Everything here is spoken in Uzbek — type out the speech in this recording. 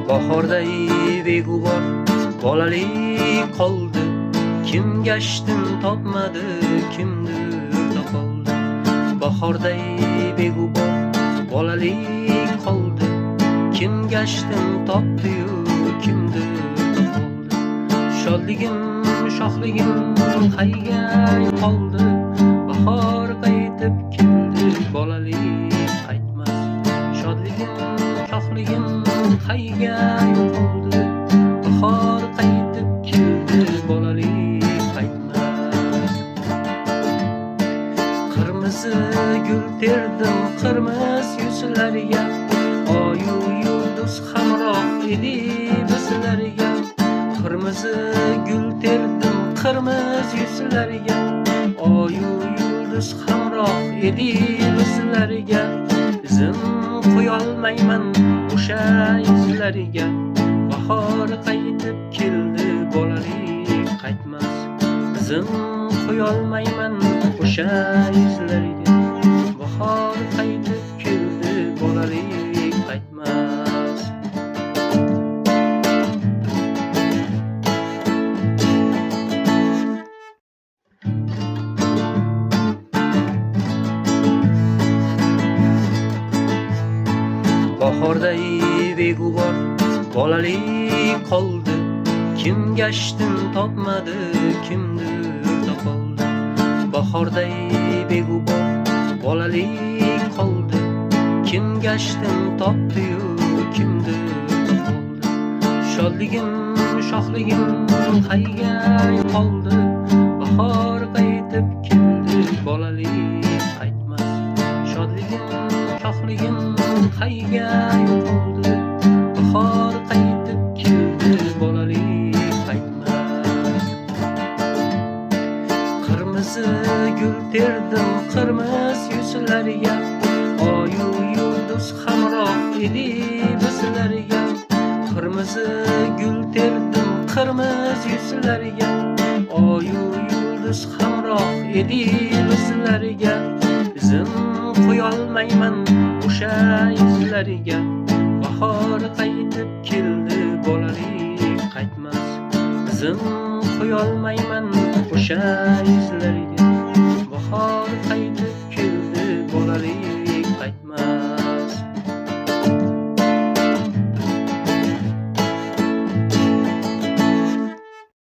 Bahorday beg'ubor bolalik qoldi, kim gashtin topmadi, kimdir topoldi. Bahorday beg'ubor bolalik qoldi, kim gashtin topdi-yu, kimdir topoldi. Shodligim, shohligim qayga qoldi, bahor qaytib keldi, bolalik qaytmas. Shodligim, shohligim qayga qoldi, bahor qaytib keldi, bolalik qaytmas. Qirmizi gul terdim qirmiz yuzlarga, oyu yulduz hamroh edi bizlarga. Qirmizi gul terdim qirmiz yuzlarga, oyu yulduz hamroh edi bizlarga. Izim qo'yolmayman o'sha izlarga, bahor qaytib keldi, bolalik qaytmas. Izim qo'yolmayman o'sha izlarga, bahor qaytib keldi, bolalik qaytmas. Bahorday beg'ubor bolalik qoldi, kim gashtin topmadi, kimdir topoldi. Bahorday beg'ubor bolalik qoldi, kim gashtin topdi-yu, kimdir topoldi. Shodligim, shohligim qayga qoldi, bahor qaytib keldi, bolalik qaytmas. Shodligim, shohligim qayga qoldi, bahor qaytib keldi, bolalik qaytmas. Qirmizi gul terdim qirmiz yuzlarga, oyu yulduz hamroh edi bizlarga. Qirmizi gul terdim qirmiz yuzlarga, oyu yulduz hamroh edi bizlarga. Izim qo'yolmayman o'sha izlarga, bahor qaytib keldi, bolalik qaytmas. Izim qo'yolmayman o'sha izlarga,